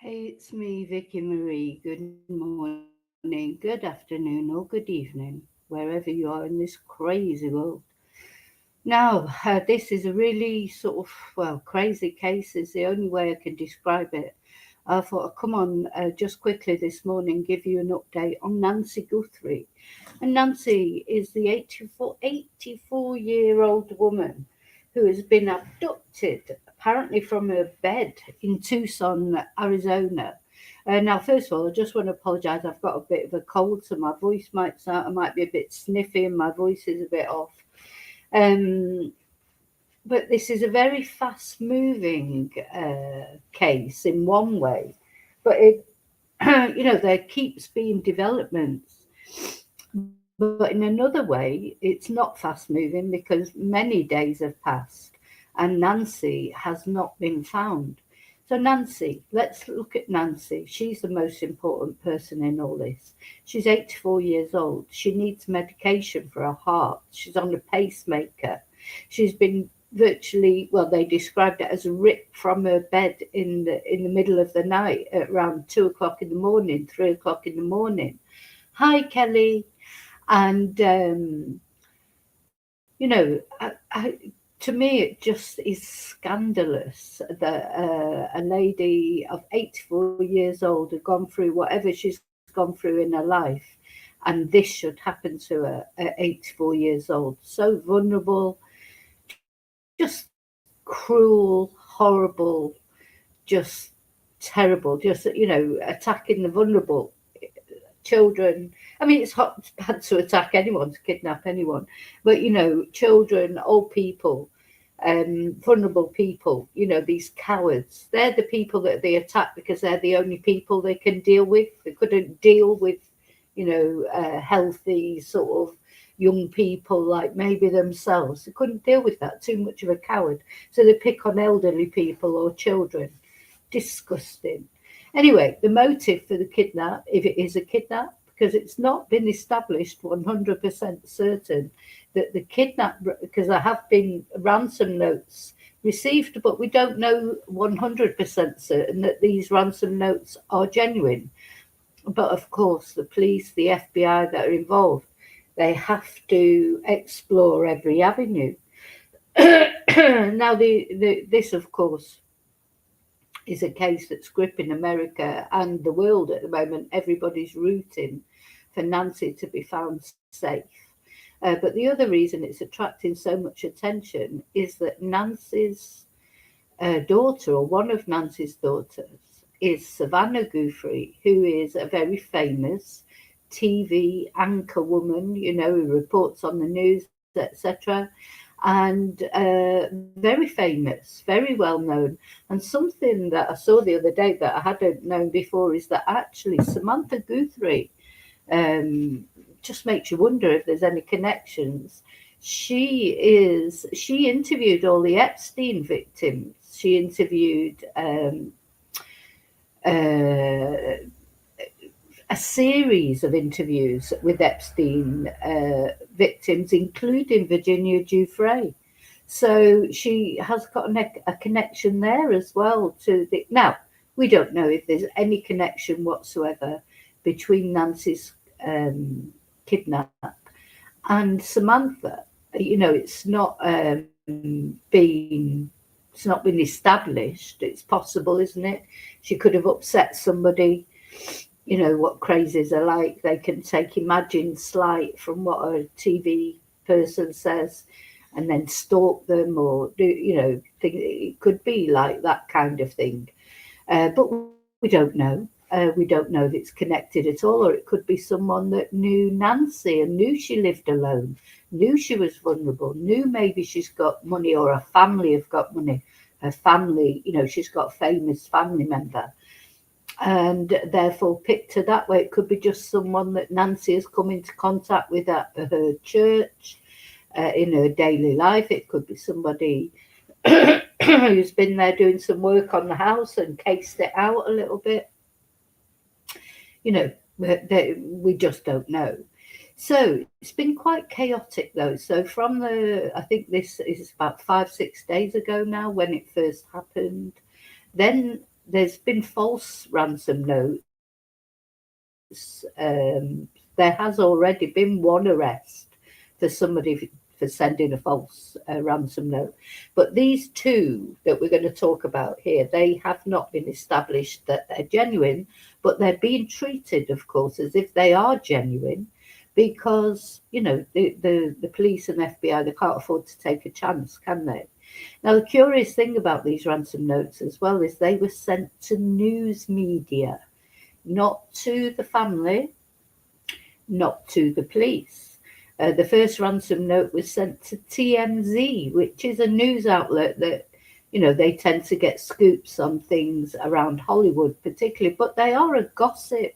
Hey, it's me, Vicky Marie. Good morning, good afternoon, or good evening, wherever you are in this crazy world. Now, this is a really crazy case, is the only way I can describe it. I thought I'd come on just quickly this morning, give you an update on Nancy Guthrie. And Nancy is the 84-year-old woman who has been abducted, apparently from her bed in Tucson, Arizona. Now, first of all, I just want to apologise. I've got a bit of a cold, so my voice might sound, I might be a bit sniffy, and my voice is a bit off. Um, but this is a very fast moving case in one way, but it, there keeps being developments. But in another way, it's not fast moving because many days have passed and Nancy has not been found. So, Nancy, let's look at Nancy. She's the most important person in all this. She's 84 years old. She needs medication for her heart. She's on a pacemaker. She's been virtually, well, they described it as ripped from her bed in the middle of the night at around 2 o'clock in the morning, 3 o'clock in the morning. Hi, Kelly. And to me, it just is scandalous that a lady of 84 years old had gone through whatever she's gone through in her life, and this should happen to her at 84 years old. So vulnerable, just cruel, horrible, just terrible, just, attacking the vulnerable children. I mean, it's bad to attack anyone, to kidnap anyone, but children, old people, vulnerable people, these cowards. They're the people that they attack because they're the only people they can deal with. They couldn't deal with, healthy sort of young people like maybe themselves. They couldn't deal with that. Too much of a coward. So they pick on elderly people or children. Disgusting. Anyway, the motive for the kidnap, if it is a kidnap, because it's not been established 100% certain that the kidnap, because there have been ransom notes received, but we don't know 100% certain that these ransom notes are genuine. But of course, the police, the FBI that are involved, they have to explore every avenue. Now, this, of course, is a case that's gripping America and the world at the moment. Everybody's rooting for Nancy to be found safe. But the other reason it's attracting so much attention is that Nancy's daughter, or one of Nancy's daughters, is Savannah Guthrie, who is a very famous TV anchor woman, who reports on the news, etc. And very famous, very well known. And something that I saw the other day that I hadn't known before is that actually Samantha Guthrie, just makes you wonder if there's any connections. She interviewed all the Epstein victims. She interviewed uh, a series of interviews with Epstein victims, including Virginia Guiffre. So she has got a connection there as well to the. Now, we don't know if there's any connection whatsoever between Nancy's kidnap and Samantha. It's not been established. It's possible, isn't it? She could have upset somebody. You know what crazies are like. They can take imagined slight from what a TV person says and then stalk them, or do, think it could be like that kind of thing. But we don't know. We don't know if it's connected at all, or it could be someone that knew Nancy and knew she lived alone, knew she was vulnerable, knew maybe she's got money, or her family have got money. Her family, she's got a famous family member, and therefore picked her that way. It could be just someone that Nancy has come into contact with at her church, in her daily life. It could be somebody who's been there doing some work on the house and cased it out a little bit. We just don't know. So it's been quite chaotic though. So I think this is about 5, 6 days ago now when it first happened. Then there's been false ransom notes. There has already been one arrest for somebody for sending a false ransom note. But these two that we're going to talk about here, they have not been established that they're genuine, but they're being treated, of course, as if they are genuine because, the police and FBI, they can't afford to take a chance, can they? Now, the curious thing about these ransom notes as well is they were sent to news media, not to the family, not to the police. The first ransom note was sent to TMZ, which is a news outlet that, they tend to get scoops on things around Hollywood particularly, but they are a gossip,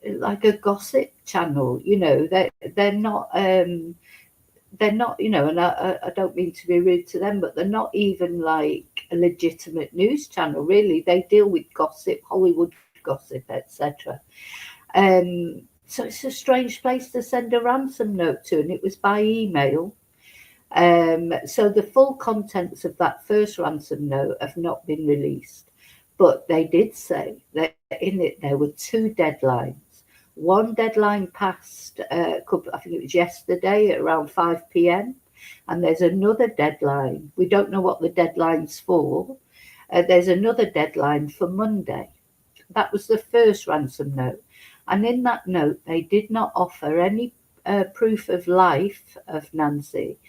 like a gossip channel. They're not, and I don't mean to be rude to them, but they're not even like a legitimate news channel, really. They deal with gossip, Hollywood gossip, etc. So it's a strange place to send a ransom note to, and it was by email. So the full contents of that first ransom note have not been released, but they did say that in it there were two deadlines. One deadline passed, I think it was yesterday at around 5 p.m. And there's another deadline. We don't know what the deadline's for. There's another deadline for Monday. That was the first ransom note. And in that note, they did not offer any proof of life of Nancy.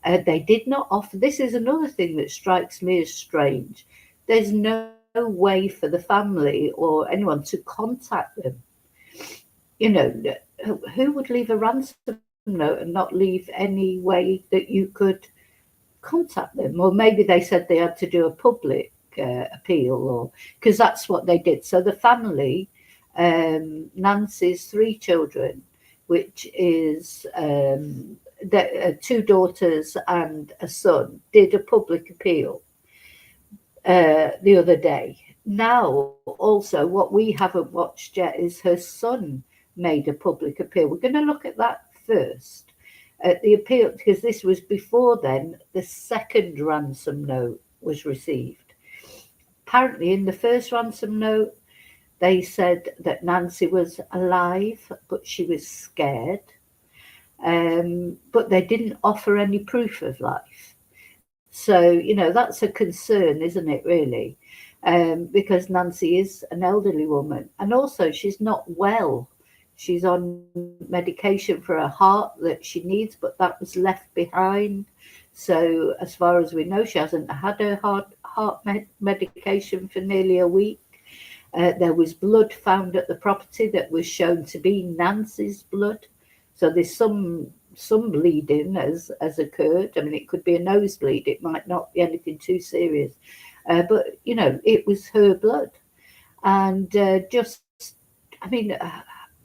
They did not offer, this is another thing that strikes me as strange. There's no way for the family or anyone to contact them. Who would leave a ransom note and not leave any way that you could contact them? Or maybe they said they had to do a public appeal, or because that's what they did. So the family, Nancy's 3 children, which is two daughters and a son, did a public appeal the other day. Now, also, what we haven't watched yet is her son made a public appeal. We're going to look at that first. The appeal, because this was before then, the second ransom note was received. Apparently, in the first ransom note, they said that Nancy was alive, but she was scared. But they didn't offer any proof of life. So, that's a concern, isn't it, really? Because Nancy is an elderly woman. And also, she's not well. She's on medication for her heart that she needs, but that was left behind. So as far as we know, she hasn't had her heart medication for nearly a week. There was blood found at the property that was shown to be Nancy's blood. So there's some bleeding has occurred. I mean, it could be a nosebleed. It might not be anything too serious. But, it was her blood. And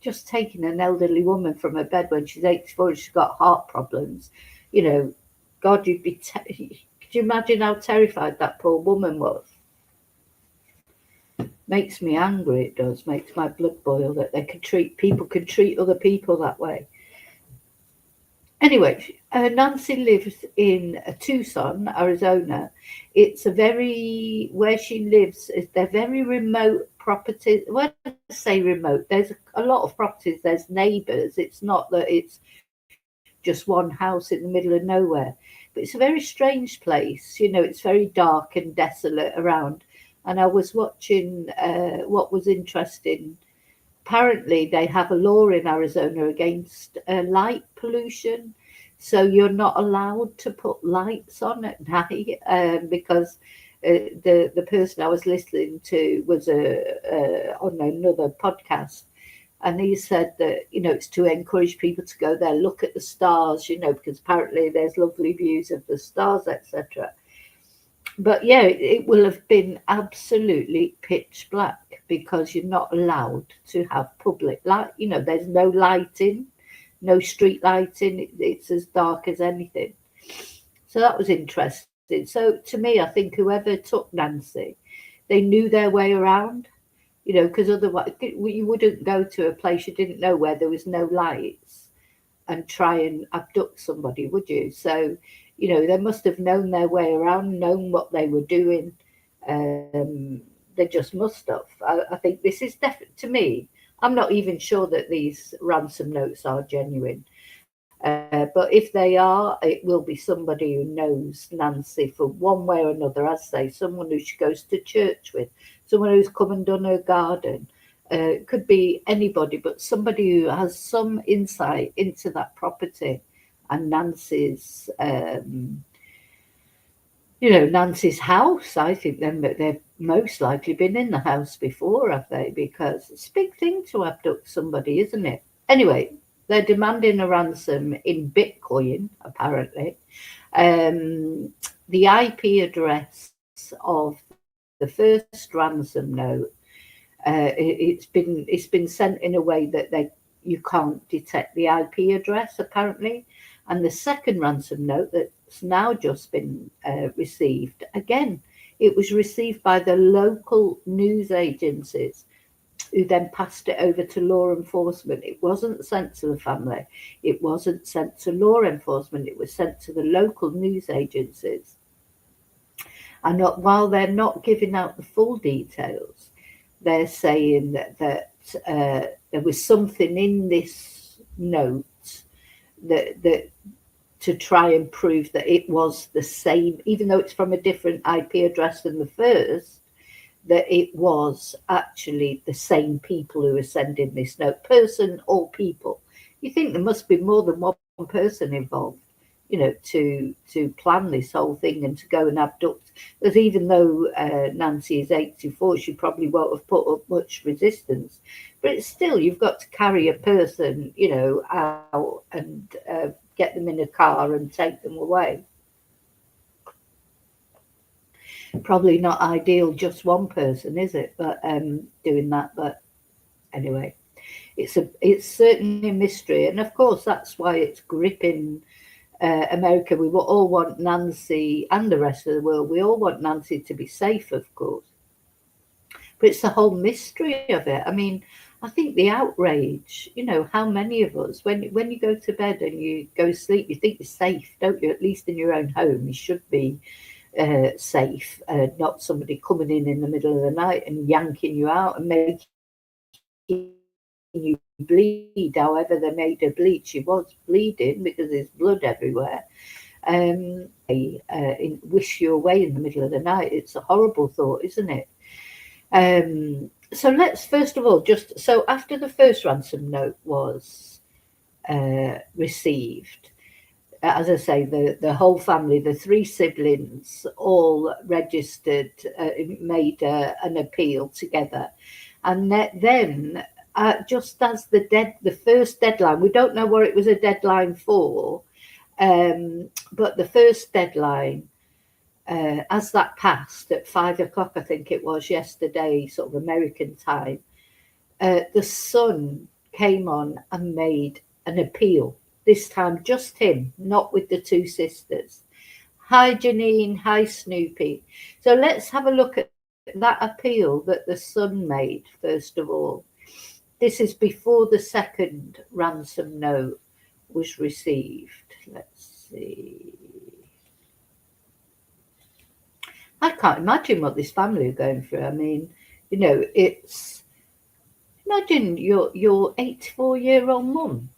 just taking an elderly woman from her bed when she's 84 and she's got heart problems, God, you'd be, could you imagine how terrified that poor woman was? Makes me angry, it does, makes my blood boil that people can treat other people that way. Anyway, Nancy lives in Tucson, Arizona. It's where she lives, they're very remote properties. When I say remote, there's a lot of properties, there's neighbours. It's not that it's just one house in the middle of nowhere. But it's a very strange place. It's very dark and desolate around. And I was watching what was interesting. Apparently, they have a law in Arizona against light pollution. So you're not allowed to put lights on at night because the person I was listening to was on another podcast. And he said that, it's to encourage people to go there, look at the stars, because apparently there's lovely views of the stars, etc. But yeah, it will have been absolutely pitch black because you're not allowed to have public light. There's no lighting, no street lighting. It's as dark as anything. So that was interesting. So to me, I think whoever took Nancy, they knew their way around, because otherwise you wouldn't go to a place you didn't know where there was no lights and try and abduct somebody, would you? So, they must have known their way around, known what they were doing. they just must have. I think this is definitely, to me, I'm not even sure that these ransom notes are genuine. But if they are, it will be somebody who knows Nancy for one way or another, as I say, someone who she goes to church with, someone who's come and done her garden. It could be anybody, but somebody who has some insight into that property and Nancy's, Nancy's house. I think they've most likely been in the house before, have they? Because it's a big thing to abduct somebody, isn't it? Anyway, they're demanding a ransom in Bitcoin, apparently. The IP address of the first ransom note, it's been sent in a way that you can't detect the IP address, apparently. And the second ransom note that's now just been received, again, it was received by the local news agencies, who then passed it over to law enforcement. It wasn't sent to the family. It wasn't sent to law enforcement. It was sent to the local news agencies. And while they're not giving out the full details, they're saying that there was something in this note that to try and prove that it was the same, even though it's from a different IP address than the first, that it was actually the same people who are sending this note, person or people. You think there must be more than one person involved, to plan this whole thing and to go and abduct. Because even though Nancy is 84, she probably won't have put up much resistance. But it's still, you've got to carry a person, out and get them in a car and take them away. Probably not ideal, just one person, is it? But doing that. But anyway, it's certainly a mystery, and of course that's why it's gripping America. We will all want Nancy, and the rest of the world. We all want Nancy to be safe, of course. But it's the whole mystery of it. I mean, I think the outrage. How many of us, when you go to bed and you go to sleep, you think you're safe, don't you? At least in your own home, you should be safe, not somebody coming in the middle of the night and yanking you out and making you bleed. However they made her bleed, she was bleeding because there's blood everywhere. Wish you away in the middle of the night. It's a horrible thought, isn't it? So let's first of all so after the first ransom note was received, as I say, the whole family, the three siblings, all registered, made an appeal together. And then, just as the first deadline, we don't know what it was a deadline for, but the first deadline, as that passed at 5 o'clock, I think it was yesterday, sort of American time, the son came on and made an appeal. This time, just him, not with the two sisters. Hi, Janine. Hi, Snoopy. So let's have a look at that appeal that the son made, first of all. This is before the second ransom note was received. Let's see. I can't imagine what this family are going through. I mean, it's... Imagine your 84-year-old mum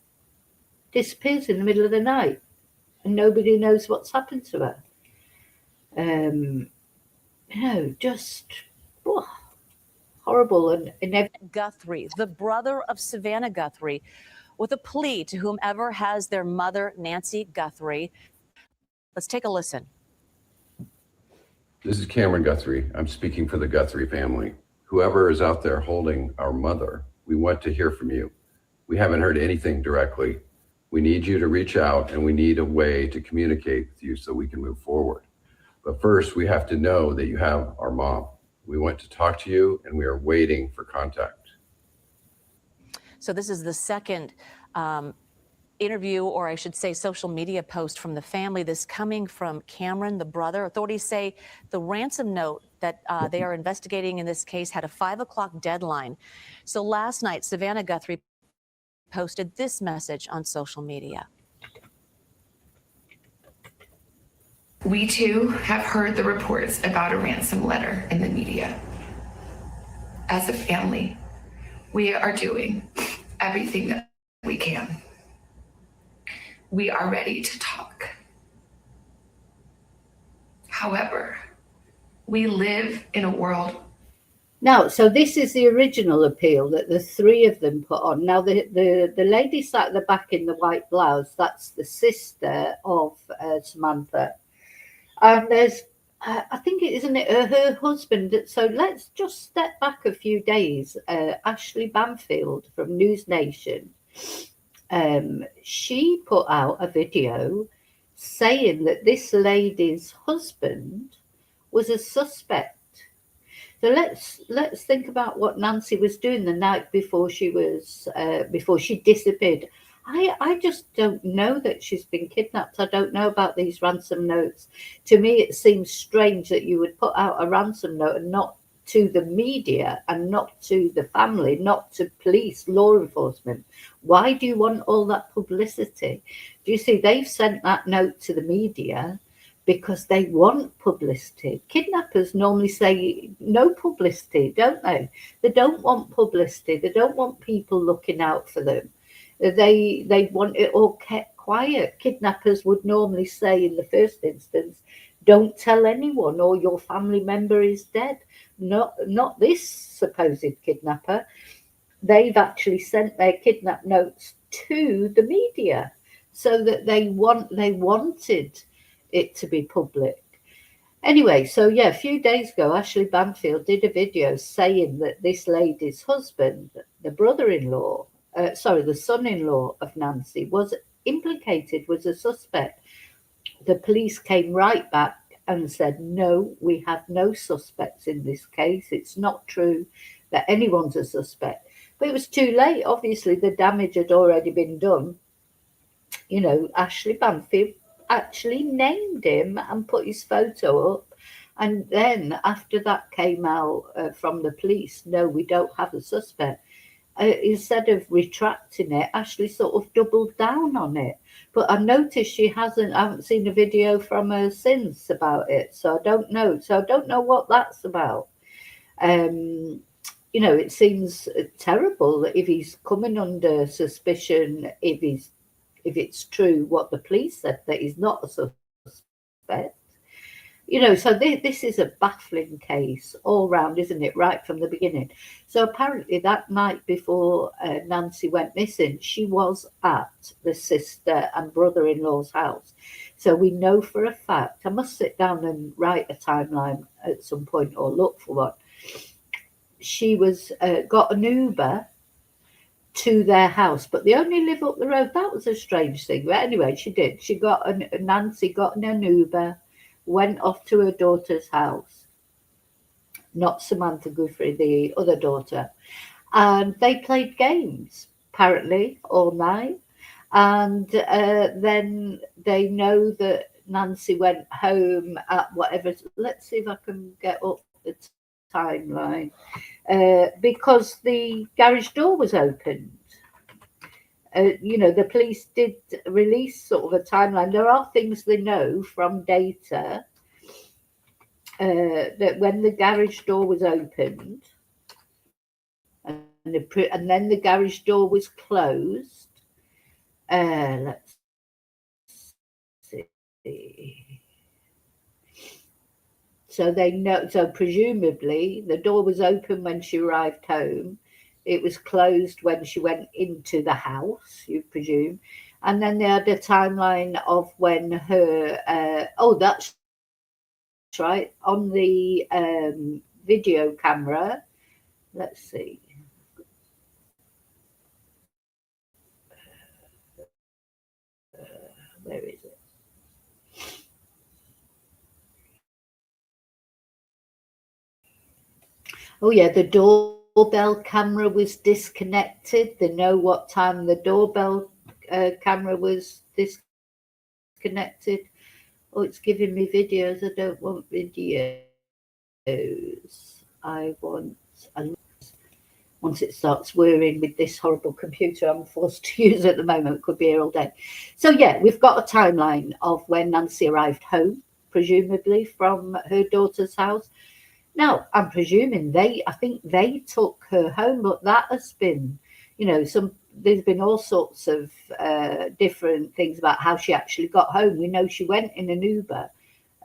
disappears in the middle of the night and nobody knows what's happened to her. Just horrible. And Guthrie, the brother of Savannah Guthrie, with a plea to whomever has their mother, Nancy Guthrie. Let's take a listen. This is Cameron Guthrie. I'm speaking for the Guthrie family. Whoever is out there holding our mother, we want to hear from you. We haven't heard anything directly. We need you to reach out, and we need a way to communicate with you so we can move forward. But first, we have to know that you have our mom. We want to talk to you, and we are waiting for contact. So this is the second interview, or I should say social media post from the family. This coming from Cameron, the brother. Authorities say the ransom note that they are investigating in this case had a 5 o'clock deadline. So last night, Savannah Guthrie posted this message on social media. We too have heard the reports about a ransom letter in the media. as a family, we are doing everything that we can. We are ready to talk. However, we live in a world. Now, so this is the original appeal that the three of them put on. Now, the lady sat at the back in the white blouse, that's the sister of Samantha. And there's, I think, isn't it her husband? So let's just step back a few days. Ashley Banfield from News Nation, she put out a video saying that this lady's husband was a suspect. So let's think about what Nancy was doing the night before she disappeared. I just don't know that she's been kidnapped. I don't know about these ransom notes. To me, it seems strange that you would put out a ransom note and not to the media and not to the family, not to police, law enforcement. Why do you want all that publicity? Do you see, they've sent that note to the media because they want publicity. Kidnappers normally say no publicity, don't they? They don't want publicity. They don't want people looking out for them. They want it all kept quiet. Kidnappers would normally say in the first instance, don't tell anyone or your family member is dead. Not this supposed kidnapper. They've actually sent their kidnap notes to the media so that they wanted it to be public. Anyway, so yeah, a few days ago, Ashley Banfield did a video saying that this lady's husband, the the son-in-law of Nancy, was implicated, was a suspect. The police came right back and said, no, we have no suspects in this case. It's not true that anyone's a suspect. But it was too late. Obviously, the damage had already been done. You know, Ashley Banfield actually named him and put his photo up. And then after that came out from the police, no, we don't have a suspect. Instead of retracting it, Ashley sort of doubled down on it. But I noticed I haven't seen a video from her since about it. So I don't know. So I don't know what that's about. You know, it seems terrible that if he's coming under suspicion, if it's true what the police said, that he's not a suspect. You know, so this is a baffling case all round, isn't it? Right from the beginning. So apparently that night before Nancy went missing, she was at the sister and brother-in-law's house. So we know for a fact, I must sit down and write a timeline at some point or look for one. She was got an Uber to their house, but they only live up the road. That was a strange thing. But anyway, she did. Nancy got in an Uber, went off to her daughter's house, not Samantha Guthrie, the other daughter, and they played games, apparently, all night. And then they know that Nancy went home at whatever. Let's see if I can get up the timeline. Because the garage door was opened. You know, the police did release sort of a timeline. There are things they know from data that when the garage door was opened and then the garage door was closed. Let's see. So they know. So presumably the door was open when she arrived home. It was closed when she went into the house, you presume. And then they had a timeline of when her, that's right, on the video camera. Let's see. Where is it? Oh, yeah, the doorbell camera was disconnected. They know what time the doorbell camera was disconnected. Oh, it's giving me videos. I don't want videos. I want once it starts whirring with this horrible computer I'm forced to use at the moment. It could be here all day. So yeah, we've got a timeline of when Nancy arrived home, presumably from her daughter's house. Now, I'm presuming I think they took her home, but that has been, there's been all sorts of different things about how she actually got home. We know she went in an Uber,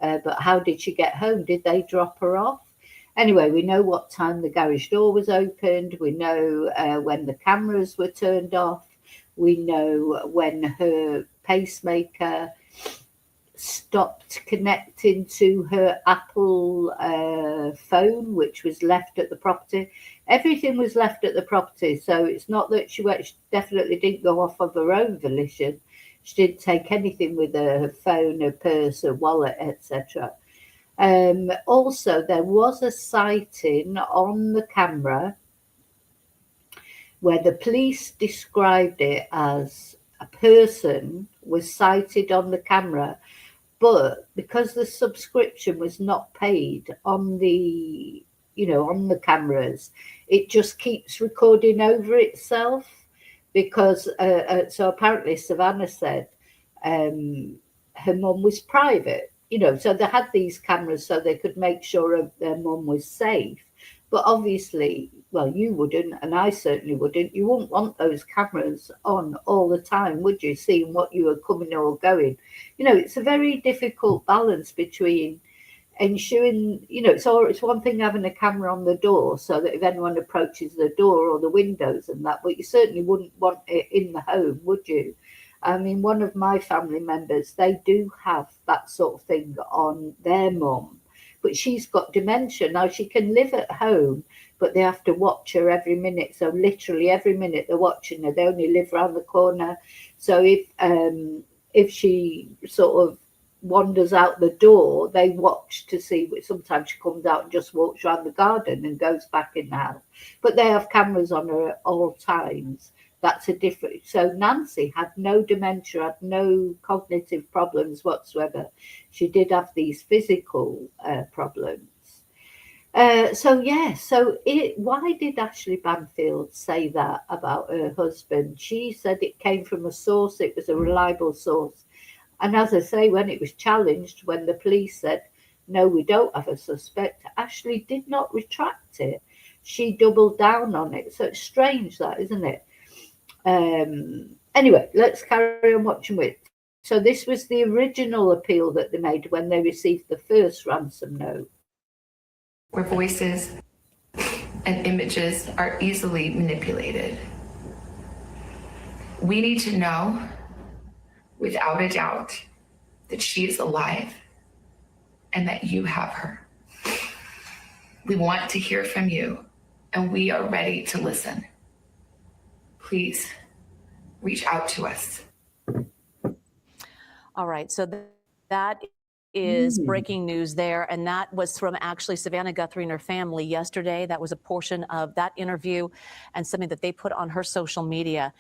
but how did she get home? Did they drop her off? Anyway, we know what time the garage door was opened. We know when the cameras were turned off. We know when her pacemaker stopped connecting to her Apple phone, which was left at the property. Everything was left at the property. So it's not that she definitely didn't go off of her own volition. She didn't take anything with her phone, her purse, her wallet, etc. Also, there was a sighting on the camera where the police described it as a person was sighted on the camera, but because the subscription was not paid on the cameras, it just keeps recording over itself. Because so apparently Savannah said her mum was private, so they had these cameras so they could make sure their mum was safe. But obviously, well, you wouldn't, and I certainly wouldn't. You wouldn't want those cameras on all the time, would you? Seeing what you were coming or going. It's a very difficult balance between ensuring, it's one thing having a camera on the door so that if anyone approaches the door or the windows and that, but you certainly wouldn't want it in the home, would you? I mean, one of my family members, they do have that sort of thing on their mum, but she's got dementia. Now, she can live at home, but they have to watch her every minute. So literally every minute they're watching her. They only live around the corner. So if she sort of wanders out the door, they watch to see. Sometimes she comes out and just walks around the garden and goes back in the house. But they have cameras on her at all times. That's a different. So Nancy had no dementia, had no cognitive problems whatsoever. She did have these physical problems. Why did Ashley Banfield say that about her husband? She said it came from a source. It was a reliable source. And as I say, when it was challenged, when the police said, no, we don't have a suspect, Ashley did not retract it. She doubled down on it. So it's strange that, isn't it? Anyway, let's carry on watching with. So this was the original appeal that they made when they received the first ransom note. Where voices and images are easily manipulated. We need to know without a doubt that she is alive and that you have her. We want to hear from you and we are ready to listen. Please reach out to us. All right, so that is breaking news there, and that was from actually Savannah Guthrie and her family yesterday. That was a portion of that interview and something that they put on her social media.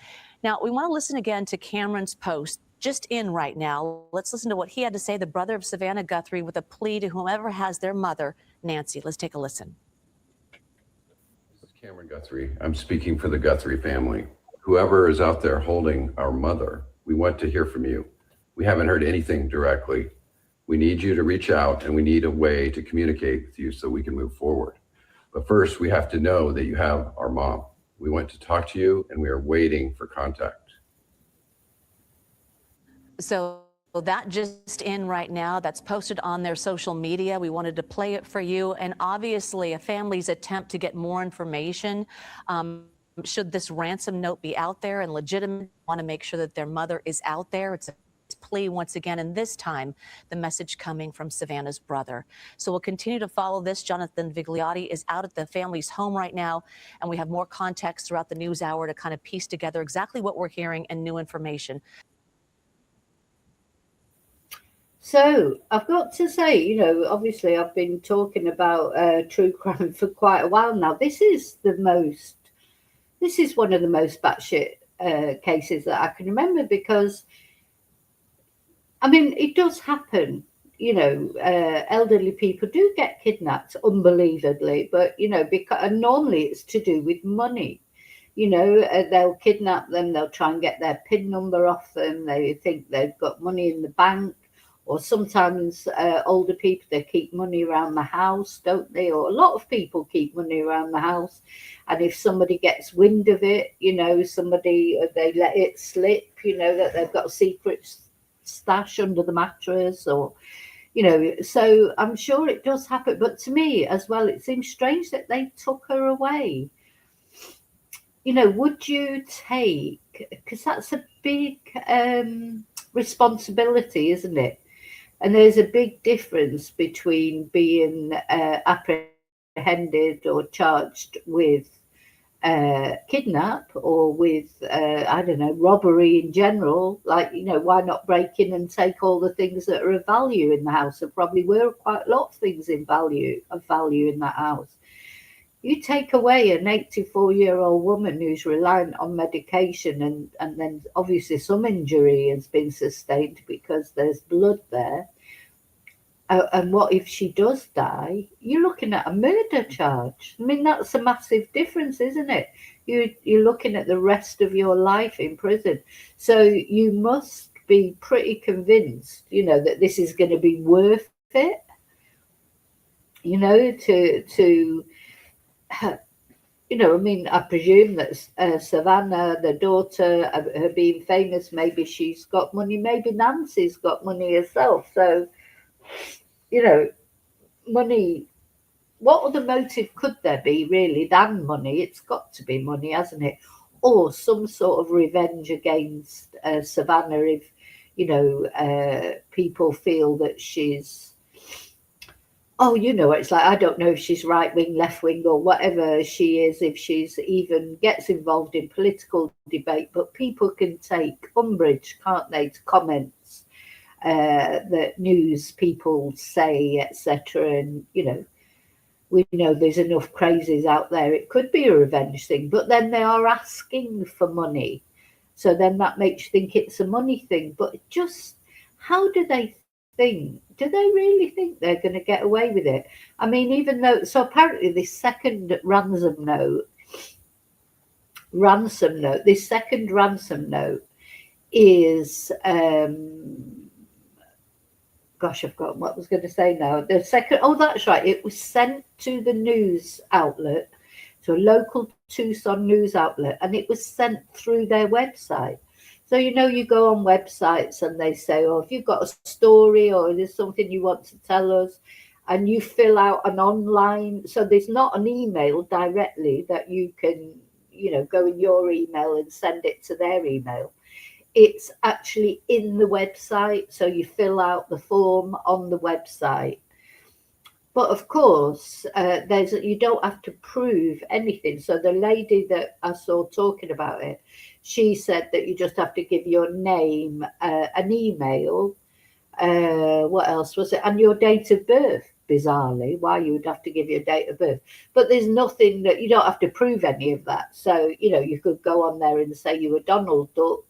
Now, we want to listen again to Cameron's post, just in right now. Let's listen to what he had to say, the brother of Savannah Guthrie, with a plea to whomever has their mother, Nancy. Let's take a listen. This is Cameron Guthrie. I'm speaking for the Guthrie family. Whoever is out there holding our mother, we want to hear from you. We haven't heard anything directly. We need you to reach out, and we need a way to communicate with you so we can move forward. But first, we have to know that you have our mom. We want to talk to you, and we are waiting for contact. So that just in right now, that's posted on their social media. We wanted to play it for you. And obviously, a family's attempt to get more information, should this ransom note be out there and legitimate, want to make sure that their mother is out there. It's a plea once again, and this time the message coming from Savannah's brother. So we'll continue to follow this. Jonathan Vigliotti is out at the family's home right now, and we have more context throughout the news hour to kind of piece together exactly what we're hearing and new information. So I've got to say, obviously I've been talking about true crime for quite a while now. This is one of the most batshit cases that I can remember, because I mean, it does happen, elderly people do get kidnapped, unbelievably, but, and normally it's to do with money. They'll kidnap them, they'll try and get their PIN number off them, they think they've got money in the bank, Or sometimes older people, they keep money around the house, don't they? Or a lot of people keep money around the house. And if somebody gets wind of it, you know, they let it slip, you know, that they've got a secret stash under the mattress, or, you know, so I'm sure it does happen. But to me as well, it seems strange that they took her away. You know, would you take, because that's a big responsibility, isn't it? And there's a big difference between being apprehended or charged with kidnap or with, I don't know, robbery in general. Like, you know, why not break in and take all the things that are of value in the house? There probably were quite a lot of things of value in that house. You take away an 84-year-old woman who's reliant on medication, and then obviously some injury has been sustained because there's blood there. And what if she does die? You're looking at a murder charge. I mean, that's a massive difference, isn't it? You're looking at the rest of your life in prison. So you must be pretty convinced, you know, that this is going to be worth it, you know, to you know, I mean, I presume that Savannah, the daughter, her being famous, maybe she's got money, maybe Nancy's got money herself. So, you know, money, what other motive could there be really than money? It's got to be money, hasn't it? Or some sort of revenge against Savannah if, you know, people feel that she's, oh, you know, it's like, I don't know if she's right wing, left wing, or whatever she is, if she's even gets involved in political debate, but people can take umbrage, can't they, to comments that news people say, etc. And, you know, we know there's enough crazies out there. It could be a revenge thing, but then they are asking for money. So then that makes you think it's a money thing. But just, how do they think? Do they really think they're going to get away with it? I mean, even though, so apparently this second ransom note is, gosh, I've forgotten what I was going to say now. The second, oh, that's right. It was sent to the news outlet, to a local Tucson news outlet, and it was sent through their website. So, you know, you go on websites and they say, oh, if you've got a story or there's something you want to tell us, and you fill out an online, so there's not an email directly that you can, you know, go in your email and send it to their email. It's actually in the website. So you fill out the form on the website. But of course, you don't have to prove anything. So the lady that I saw talking about it, she said that you just have to give your name, an email, what else was it, and your date of birth. Bizarrely, why you would have to give your date of birth. But there's nothing that, you don't have to prove any of that. So, you know, you could go on there and say you were Donald Duck,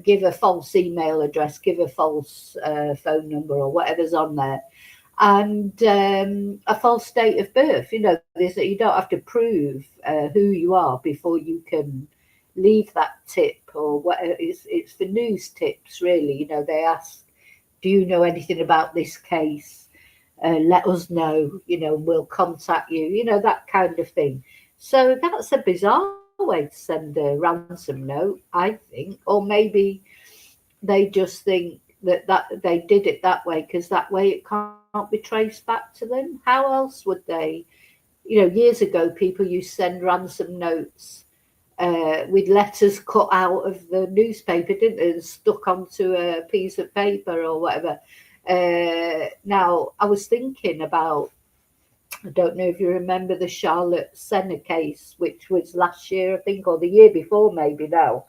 give a false email address, give a false phone number or whatever's on there, and a false date of birth. You know, you don't have to prove who you are before you can leave that tip or whatever. It's for news tips, really. You know, they ask, do you know anything about this case? Let us know, you know, we'll contact you, you know, that kind of thing. So that's a bizarre way to send a ransom note, I think. Or maybe they just think that they did it that way because that way it can't be traced back to them. How else would they? You know, years ago, people used to send ransom notes with letters cut out of the newspaper, didn't they, and stuck onto a piece of paper or whatever. Now, I was thinking about, I don't know if you remember the Charlotte Senna case, which was last year, I think, or the year before, maybe now.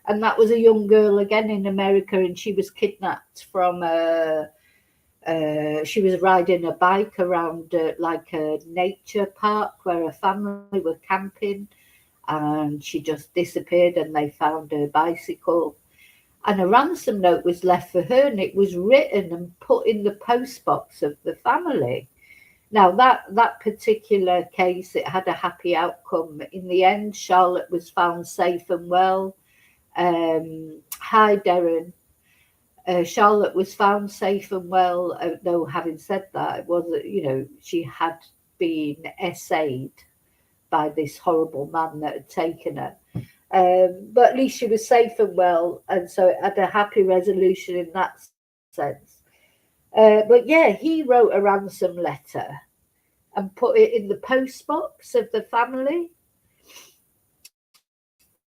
And that was a young girl again in America, and she was kidnapped from she was riding a bike around like a nature park where her family were camping, and she just disappeared, and they found her bicycle. And a ransom note was left for her, and it was written and put in the post box of the family. Now, that particular case, it had a happy outcome. In the end, Charlotte was found safe and well. Hi, Darren. Charlotte was found safe and well, though having said that, it wasn't, she had been essayed by this horrible man that had taken her. But at least she was safe and well, and so it had a happy resolution in that sense. But yeah, he wrote a ransom letter and put it in the post box of the family.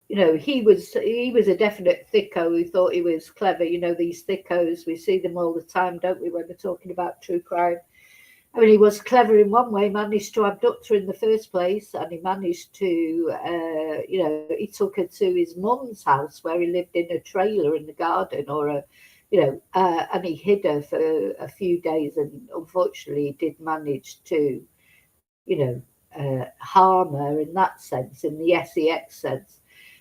He was a definite thicko who thought he was clever. These thickos, we see them all the time, don't we, when we're talking about true crime. I mean, he was clever in one way, managed to abduct her in the first place, and he managed to, he took her to his mum's house where he lived in a trailer in the garden, and he hid her for a few days, and unfortunately he did manage to, harm her in that sense, in the sex sense.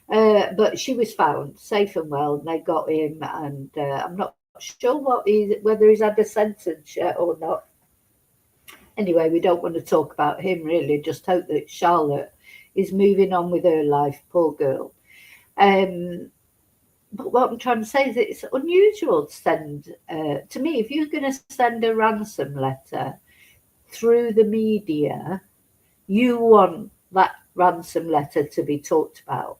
But she was found safe and well, and they got him, and I'm not sure whether he's had a sentence yet or not. Anyway, we don't want to talk about him, really. Just hope that Charlotte is moving on with her life, poor girl. But what I'm trying to say is it's unusual to send, to me, if you're going to send a ransom letter through the media, you want that ransom letter to be talked about.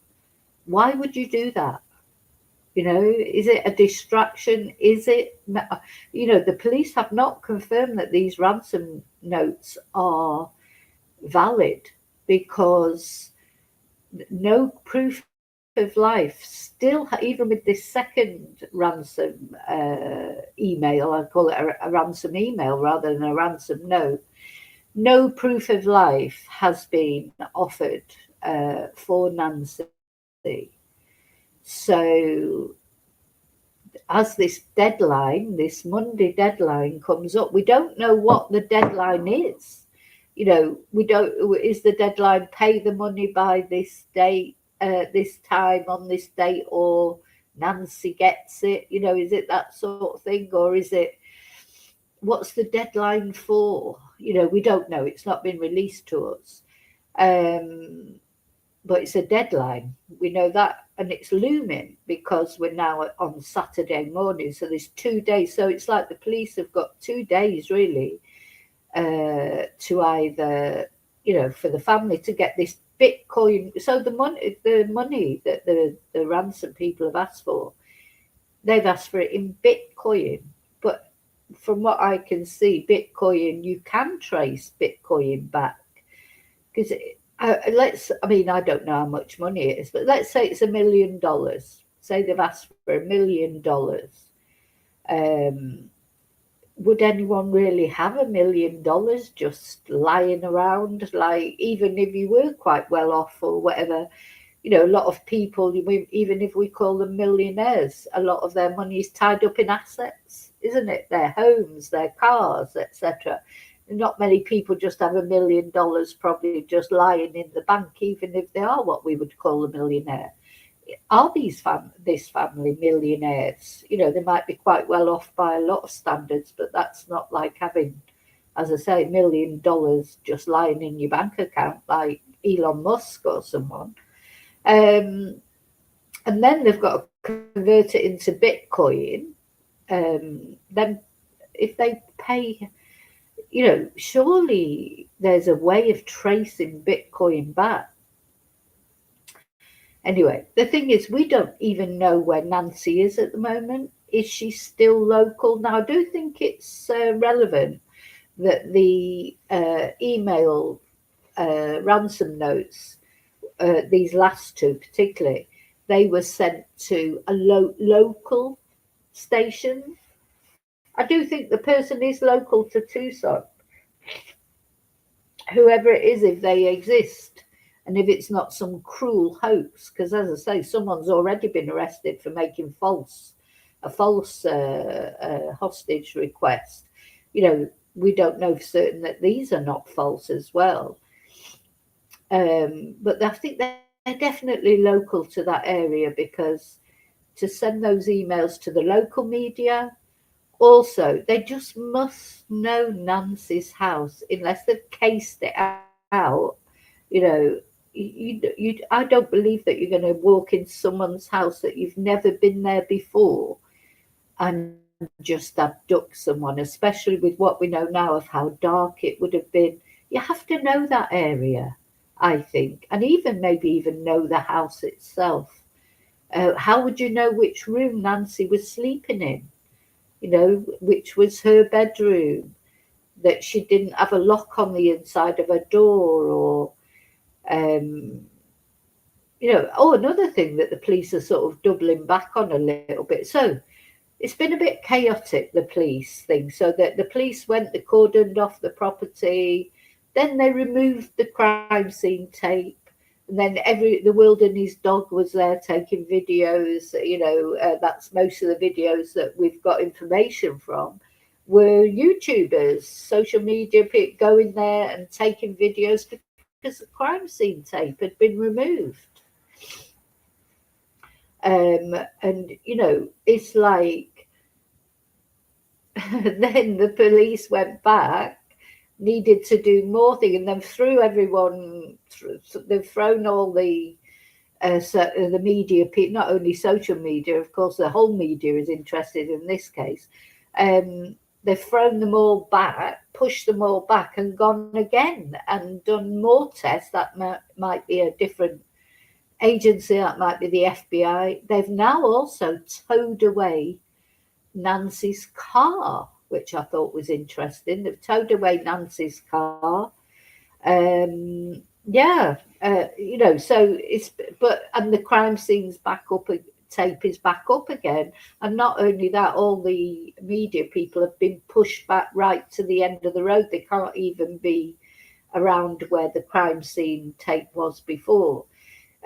Why would you do that? Is it a distraction? Is it, the police have not confirmed that these ransom notes are valid, because no proof of life still, even with this second ransom email, I call it a ransom email rather than a ransom note, no proof of life has been offered for Nancy. So as this Monday deadline comes up, we don't know what the deadline is. We don't, is the deadline pay the money by this date, this time on this date, or Nancy gets it? Is it that sort of thing, or is it, what's the deadline for? We don't know. It's not been released to us. But it's a deadline. We know that, and it's looming because we're now on Saturday morning. So there's 2 days. So it's like the police have got 2 days really to either, for the family to get this Bitcoin. So the money that the ransom people have asked for, they've asked for it in Bitcoin. But from what I can see, Bitcoin, you can trace Bitcoin back, because I don't know how much money it is, but let's say it's $1 million. Say they've asked for $1 million. Would anyone really have $1 million just lying around? Like, even if you were quite well off or whatever, a lot of people, even if we call them millionaires, a lot of their money is tied up in assets, isn't it? Their homes, their cars, etc. Not many people just have $1 million probably just lying in the bank, even if they are what we would call a millionaire. Are this family millionaires? They might be quite well off by a lot of standards, but that's not like having, as I say, $1 million just lying in your bank account like Elon Musk or someone. And then they've got to convert it into Bitcoin. Then if they pay, surely there's a way of tracing Bitcoin back. Anyway, the thing is, we don't even know where Nancy is at the moment. Is she still local? Now, I do think it's relevant that the email ransom notes, these last two particularly, they were sent to a local station. I do think the person is local to Tucson, whoever it is, if they exist, and if it's not some cruel hoax, because as I say, someone's already been arrested for making a false hostage request. We don't know for certain that these are not false as well. But I think they're definitely local to that area, because to send those emails to the local media, also, they just must know Nancy's house, unless they've cased it out. I don't believe that you're going to walk in someone's house that you've never been there before and just abduct someone, especially with what we know now of how dark it would have been. You have to know that area, I think, and even maybe even know the house itself. How would you know which room Nancy was sleeping in? You know, which was her bedroom, that she didn't have a lock on the inside of her door, or, you know, oh, another thing that the police are sort of doubling back on a little bit. So it's been a bit chaotic, the police thing. So that the police they cordoned off the property, then they removed the crime scene tape, and then the wilderness dog was there taking videos. You know, that's most of the videos that we've got information from were YouTubers, social media people going there and taking videos because the crime scene tape had been removed. And you know, it's like then the police went back, needed to do more thing, and then threw everyone. They've thrown all the media, not only social media, of course, the whole media is interested in this case. They've thrown them all back, pushed them all back, and gone again and done more tests. That might be a different agency, that might be the FBI. They've now also towed away Nancy's car, which I thought was interesting. They've towed away Nancy's car. You know, so and the crime scene's back up, tape is back up again. And not only that, all the media people have been pushed back right to the end of the road. They can't even be around where the crime scene tape was before.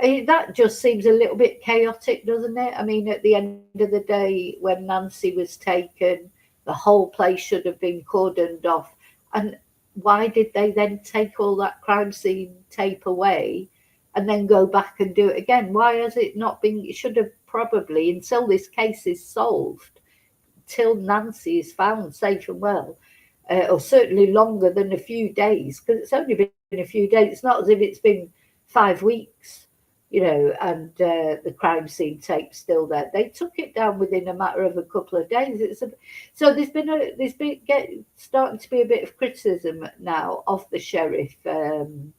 That just seems a little bit chaotic, doesn't it? I mean, at the end of the day, when Nancy was taken, the whole place should have been cordoned off. And why did they then take all that crime scene tape away and then go back and do it again? Why has it not been? It should have probably, until this case is solved, till Nancy is found safe and well, or certainly longer than a few days, because it's only been a few days. It's not as if it's been 5 weeks. You know, and the crime scene tape's still there. They took it down within a matter of a couple of days. So there's been starting to be a bit of criticism now of the sheriff, who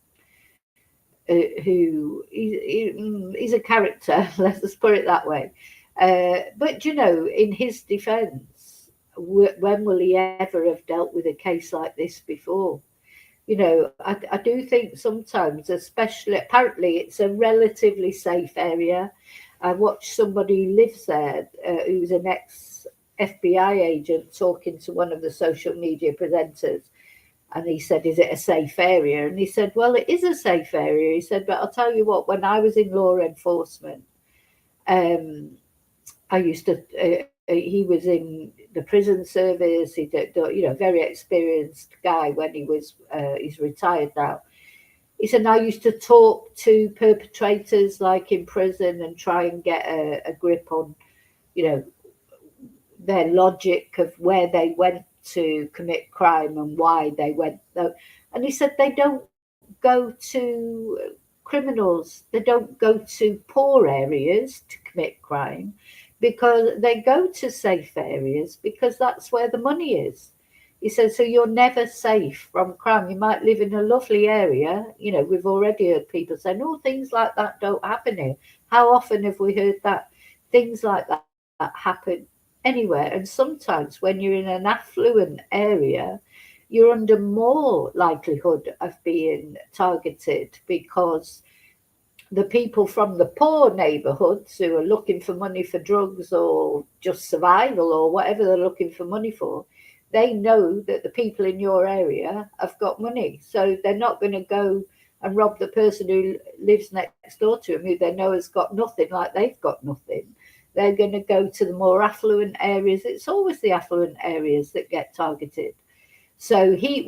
he's a character. Let's put it that way. But you know, in his defence, when will he ever have dealt with a case like this before? You know, I do think sometimes, especially, apparently it's a relatively safe area. I watched somebody who lives there, who's an ex-FBI agent, talking to one of the social media presenters. And he said, is it a safe area? And he said, well, it is a safe area. He said, but I'll tell you what, when I was in law enforcement, I used to... he was in the prison service. He did, you know, very experienced guy when he was, he's retired now. He said, I used to talk to perpetrators like in prison and try and get a grip on, you know, their logic of where they went to commit crime and why they went. And he said, they don't go to criminals. They don't go to poor areas to commit crime, because they go to safe areas because that's where the money is. He says, so you're never safe from crime. You might live in a lovely area. You know, we've already heard people saying, oh, things like that don't happen here. How often have we heard that? Things like that happen anywhere. And sometimes when you're in an affluent area, you're under more likelihood of being targeted, because the people from the poor neighborhoods who are looking for money for drugs or just survival or whatever they're looking for money for, they know that the people in your area have got money. So they're not going to go and rob the person who lives next door to them, who they know has got nothing, like they've got nothing. They're going to go to the more affluent areas. It's always the affluent areas that get targeted. So he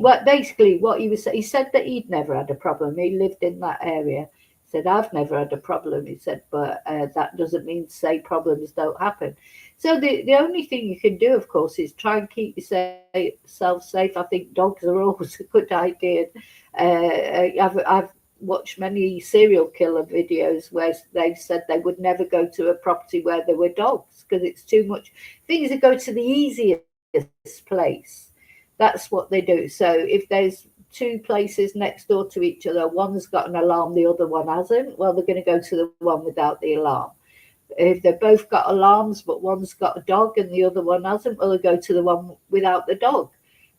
said that he'd never had a problem. He lived in that area. Said, I've never had a problem. He said, but that doesn't mean to say problems don't happen. So the only thing you can do, of course, is try and keep yourself safe. I think dogs are always a good idea. I've watched many serial killer videos where they've said they would never go to a property where there were dogs because it's too much. Things that go to the easiest place, that's what they do. So if there's two places next door to each other, one's got an alarm, the other one hasn't, well, they're going to go to the one without the alarm. If they've both got alarms but one's got a dog and the other one hasn't, well, they go to the one without the dog.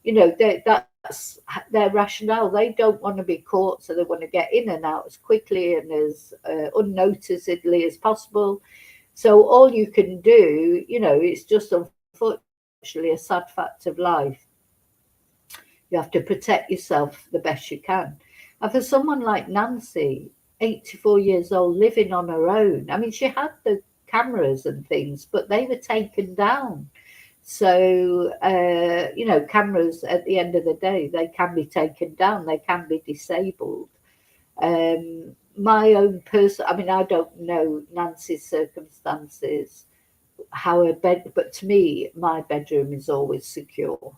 You know, that's their rationale. They don't want to be caught, so they want to get in and out as quickly and as unnoticeably as possible. So all you can do, you know, it's just unfortunately a sad fact of life. You have to protect yourself the best you can. And for someone like Nancy, 84 years old, living on her own, I mean, she had the cameras and things, but they were taken down. So, you know, cameras at the end of the day, they can be taken down, they can be disabled. My own person, I mean, I don't know Nancy's circumstances, how her bed, but to me, my bedroom is always secure,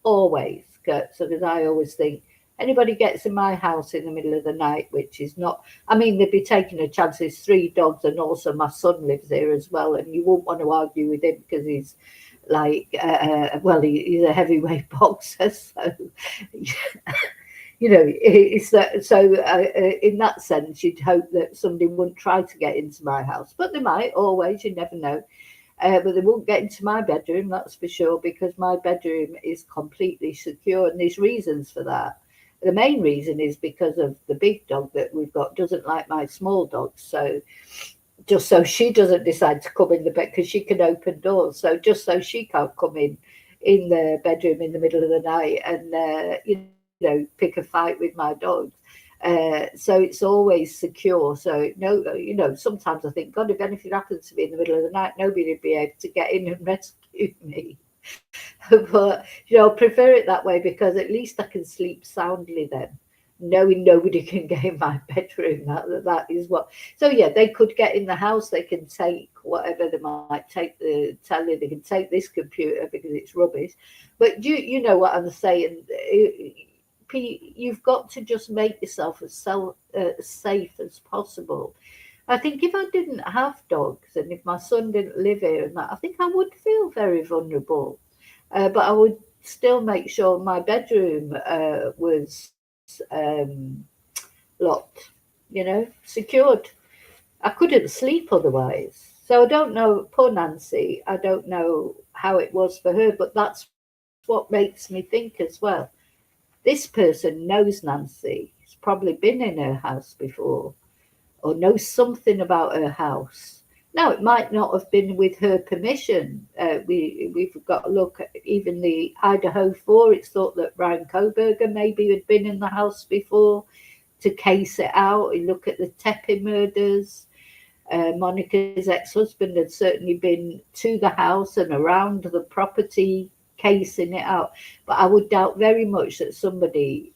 always. So, because I always think, anybody gets in my house in the middle of the night, which is not, I mean, they'd be taking a chance. There's 3 dogs, and also my son lives there as well. And you won't want to argue with him because he's like, well, he's a heavyweight boxer. So, you know, it's that. So, in that sense, you'd hope that somebody wouldn't try to get into my house, but they might always, you never know. But they won't get into my bedroom, that's for sure, because my bedroom is completely secure, and there's reasons for that. The main reason is because of the big dog that we've got doesn't like my small dogs. So just so she doesn't decide to come in the bed, because she can open doors. So just so she can't come in the bedroom in the middle of the night and, you know, pick a fight with my dogs. So it's always secure. So no, you know, sometimes I think, God, if anything happens to me in the middle of the night, nobody would be able to get in and rescue me. But, you know, I prefer it that way because at least I can sleep soundly then, knowing nobody can get in my bedroom. That is what. So yeah, they could get in the house. They can take whatever. They might take the telly. They can take this computer because it's rubbish. But you know what I'm saying. You've got to just make yourself as safe as possible. I think if I didn't have dogs and if my son didn't live here and that, I think I would feel very vulnerable. But I would still make sure my bedroom was locked, you know, secured. I couldn't sleep otherwise. So I don't know, poor Nancy, I don't know how it was for her, but that's what makes me think as well. This person knows Nancy. He's probably been in her house before or knows something about her house. Now, it might not have been with her permission. We've got to look at even the Idaho 4. It's thought that Brian Koberger maybe had been in the house before to case it out. You look at the Tepe murders. Monica's ex-husband had certainly been to the house and around the property, casing it out. But I would doubt very much that somebody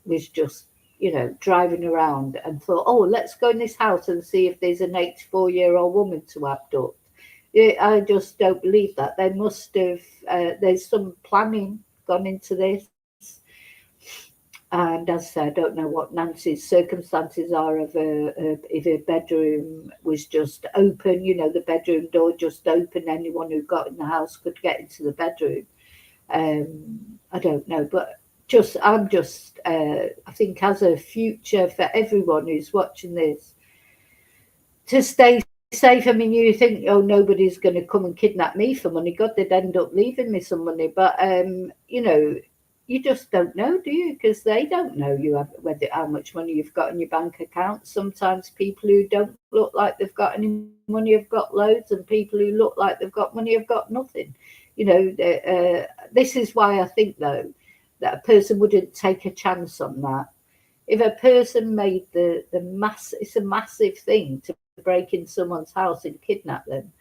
was just, you know, driving around and thought, oh, let's go in this house and see if there's an 84-year-old woman to abduct. I just don't believe that. They must have, there's some planning gone into this. And as I said, I don't know what Nancy's circumstances are of if her bedroom was just open, you know, the bedroom door just open, anyone who got in the house could get into the bedroom. I don't know, but I think as a future for everyone who's watching this, to stay safe. I mean, you think, oh, nobody's going to come and kidnap me for money. God, they'd end up leaving me some money. But, you know, you just don't know, do you? Because they don't know how much money you've got in your bank account. Sometimes people who don't look like they've got any money have got loads, and people who look like they've got money have got nothing. You know, this is why I think, though, that a person wouldn't take a chance on that. If a person made it's a massive thing to break in someone's house and kidnap them,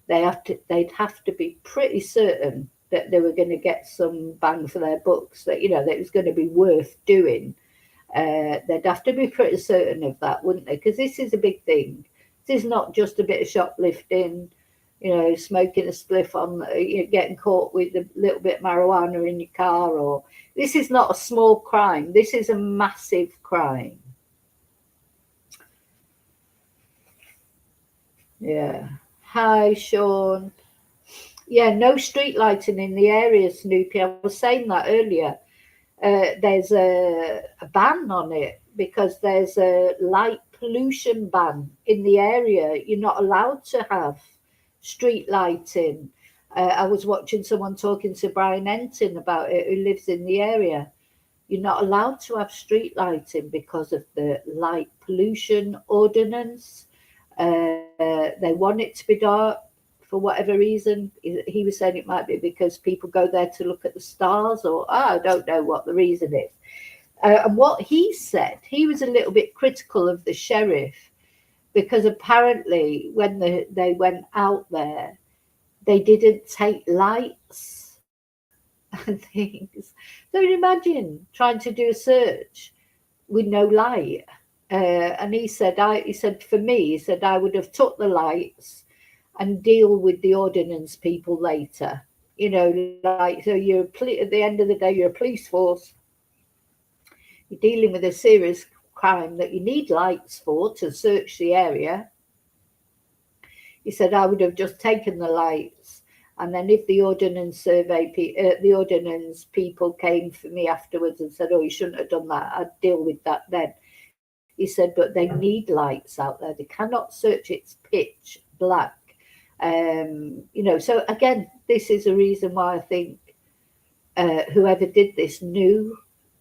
they'd have to be pretty certain that they were going to get some bang for their bucks, that, you know, that it was going to be worth doing. They'd have to be pretty certain of that, wouldn't they? Because this is a big thing. This is not just a bit of shoplifting, you know, smoking a spliff on, you know, getting caught with a little bit of marijuana in your car. Or this is not a small crime. This is a massive crime. Yeah. Hi, Sean. Yeah, no street lighting in the area, Snoopy. I was saying that earlier. There's a ban on it because there's a light pollution ban in the area. You're not allowed to have street lighting. I was watching someone talking to Brian Enton about it, who lives in the area. You're not allowed to have street lighting because of the light pollution ordinance. They want it to be dark for whatever reason. He was saying it might be because people go there to look at the stars, or I don't know what the reason is. And what he said, he was a little bit critical of the sheriff because apparently when they went out there, they didn't take lights and things. So you imagine trying to do a search with no light. And he said, for me, he said, I would have took the lights and deal with the ordnance people later. You know, like, so at the end of the day, you're a police force. You're dealing with a serious crime that you need lights for to search the area. He said, I would have just taken the lights. And then if the ordnance the ordnance people came for me afterwards and said, oh, you shouldn't have done that, I'd deal with that then. He said, but they need lights out there. They cannot search. It's pitch black. You know, so again, this is a reason why I think whoever did this knew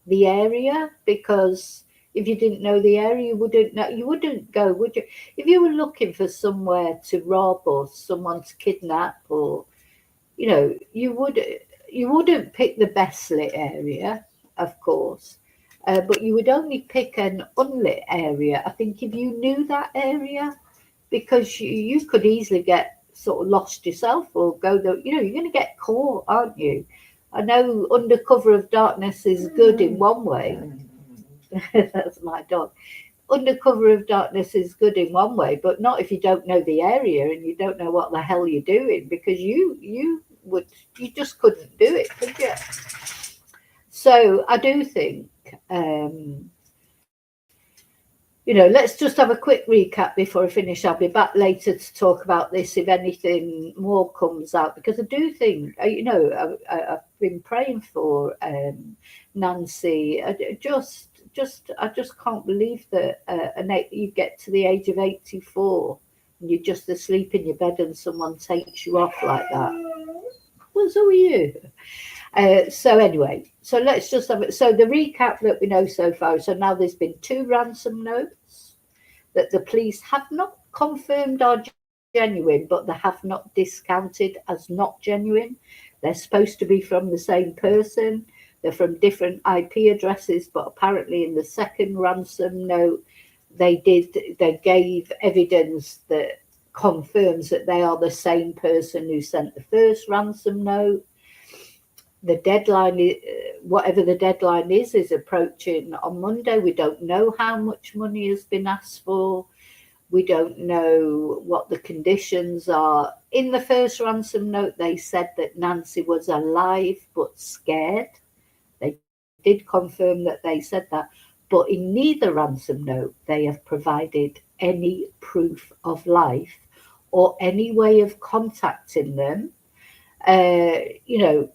the area, because if you didn't know the area, you wouldn't go, would you? If you were looking for somewhere to rob or someone to kidnap, or you know, you wouldn't pick the best lit area, of course. But you would only pick an unlit area, I think, if you knew that area, because you could easily get sort of lost yourself or go there. You know, you're going to get caught, aren't you? I know under cover of darkness is good in one way. That's my dog. Under cover of darkness is good in one way, but not if you don't know the area and you don't know what the hell you're doing, because you just couldn't do it, could you? So I do think, you know, let's just have a quick recap before I finish. I'll be back later to talk about this if anything more comes out, because I do think, you know, I've been praying for Nancy. I just can't believe that you get to the age of 84 and you're just asleep in your bed and someone takes you off like that. What's up with you? So anyway, so let's just have it. So the recap that we know so far. So now there's been 2 ransom notes that the police have not confirmed are genuine, but they have not discounted as not genuine. They're supposed to be from the same person. They're from different IP addresses, but apparently in the second ransom note, they gave evidence that confirms that they are the same person who sent the first ransom note. The deadline, whatever the deadline is approaching on Monday. We don't know how much money has been asked for. We don't know what the conditions are. In the first ransom note, they said that Nancy was alive but scared. They did confirm that they said that. But in neither ransom note, they have provided any proof of life or any way of contacting them. You know,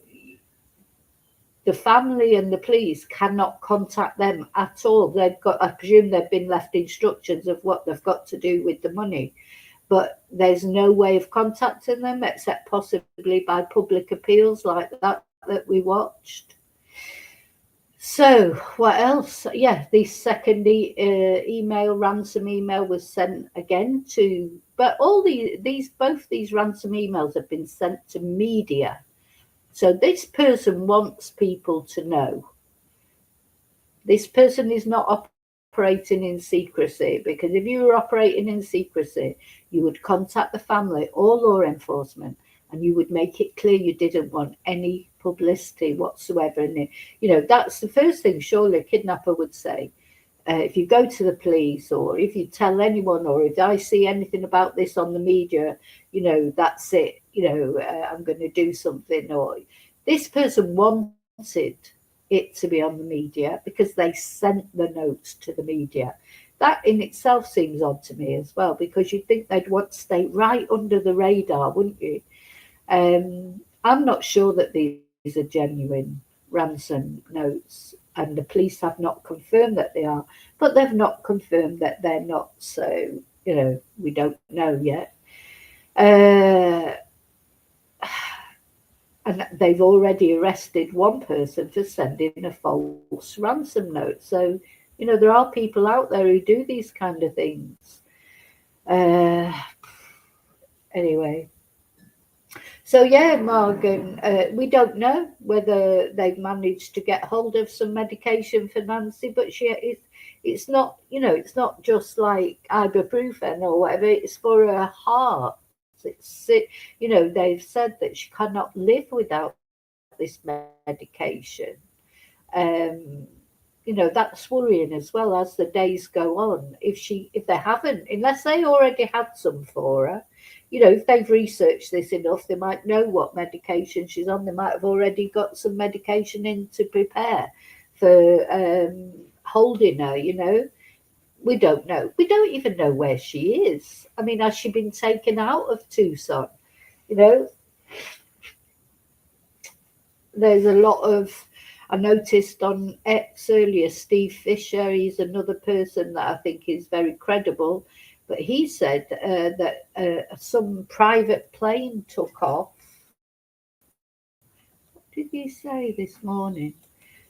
the family and the police cannot contact them at all. They've got, I presume they've been left instructions of what they've got to do with the money, but there's no way of contacting them except possibly by public appeals like that we watched. So what else? Yeah, the second ransom email was sent again to, but all both these ransom emails have been sent to media. So this person wants people to know. This person is not operating in secrecy, because if you were operating in secrecy, you would contact the family or law enforcement and you would make it clear you didn't want any publicity whatsoever. And, you know, that's the first thing surely a kidnapper would say. If you go to the police, or if you tell anyone, or if I see anything about this on the media, you know, that's it. You know, I'm going to do something. Or this person wanted it to be on the media because they sent the notes to the media. that in itself seems odd to me as well, because you'd think they'd want to stay right under the radar, wouldn't you? I'm not sure that these are genuine ransom notes, and the police have not confirmed that they are, but they've not confirmed that they're not. So, we don't know yet. And they've already arrested one person for sending a false ransom note. So, there are people out there who do these kind of things. Anyway. So yeah, Morgan, we don't know whether they've managed to get hold of some medication for Nancy, but it's not, it's not just like ibuprofen or whatever. It's for her heart. They've said that she cannot live without this medication. That's worrying as well as the days go on. If they haven't, unless they already had some for her, if they've researched this enough, they might know what medication she's on. They might have already got some medication in to prepare for holding her, We don't know. We don't even know where she is. I mean, has she been taken out of Tucson? There's a lot of, I noticed on X earlier, Steve Fisher, he's another person that I think is very credible, but he said that some private plane took off. What did he say this morning?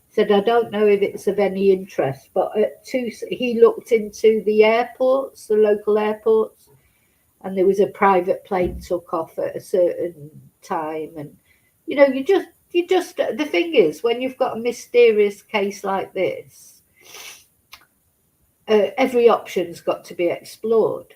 He said, I don't know if it's of any interest, but he looked into the airports, the local airports, and there was a private plane took off at a certain time. And, you just, the thing is, when you've got a mysterious case like this, every option's got to be explored.